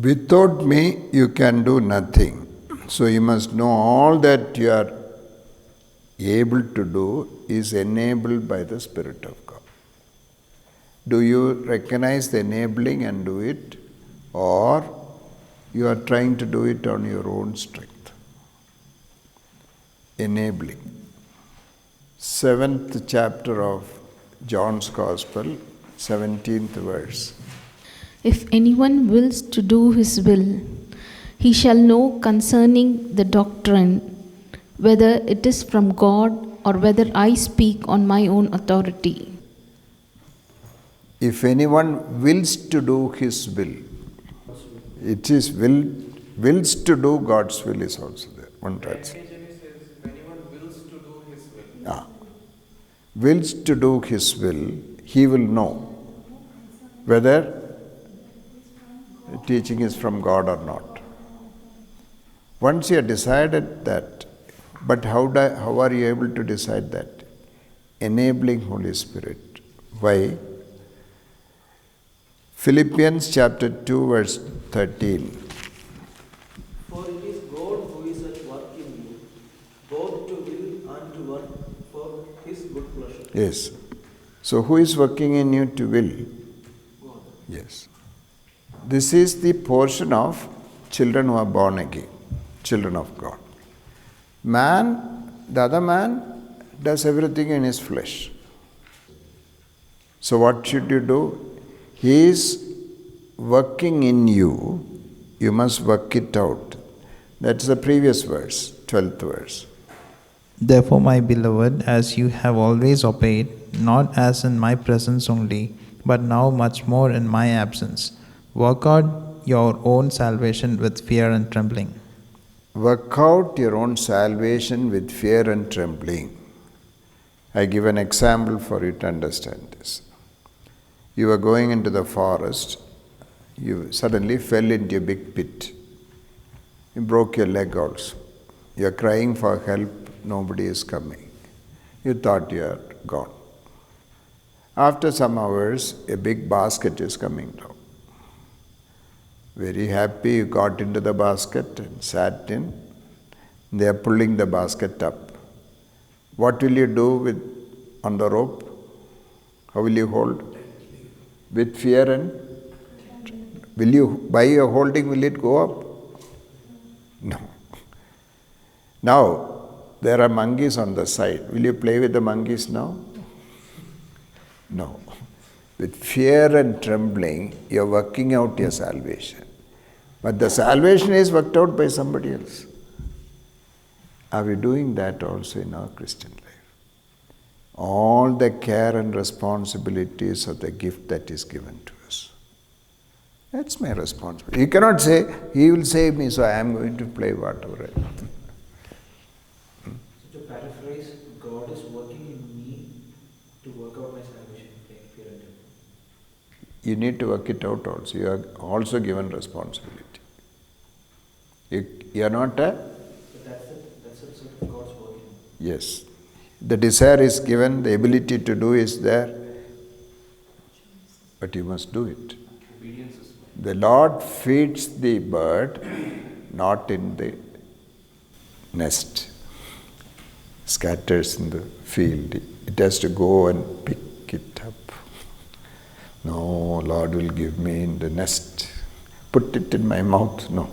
Without me, you can do nothing. So you must know all that you are able to do is enabled by the Spirit of God. Do you recognize the enabling and do it, or you are trying to do it on your own strength? Enabling. 7th chapter of John's Gospel, 17th verse. If anyone wills to do his will, he shall know concerning the doctrine, whether it is from God or whether I speak on my own authority. If anyone wills to do his will, it is wills to do God's will is also there. One translation. If anyone wills to do his will. Yeah. Wills to do his will, he will know whether the teaching is from God or not. Once you have decided that, but how are you able to decide that? Enabling Holy Spirit. Why? Philippians chapter 2 verse 13. For it is God who is at work in you, both to will and to work for His good pleasure. Yes. So who is working in you to will? God. Yes. This is the portion of children who are born again, children of God. Man, the other man, does everything in his flesh. So what should you do? He is working in you, you must work it out. That's the previous verse, 12th verse. Therefore, my beloved, as you have always obeyed, not as in my presence only, but now much more in my absence, work out your own salvation with fear and trembling. Work out your own salvation with fear and trembling. I give an example for you to understand this. You were going into the forest, you suddenly fell into a big pit. You broke your leg also. You are crying for help, nobody is coming. You thought you are gone. After some hours, a big basket is coming down. Very happy, you got into the basket and sat in. They are pulling the basket up. What will you do on the rope? How will you hold? With fear and will you, by your holding, will it go up? No. Now, there are monkeys on the side. Will you play with the monkeys now? No. With fear and trembling, you are working out your salvation. But the salvation is worked out by somebody else. Are we doing that also in our Christian life? All the care and responsibilities of the gift that is given to us. That's my responsibility. You cannot say, He will save me, so I am going to play whatever I want. So to paraphrase, God is working in me to work out my salvation with fear and trembling. You need to work it out also. You are also given responsibility. You are not a... So that's the sort of God's working. Yes. The desire is given, the ability to do is there, but you must do it. Obedience is The Lord feeds the bird, not in the nest. Scatters in the field. It has to go and pick it up. No, Lord will give me in the nest. Put it in my mouth. No.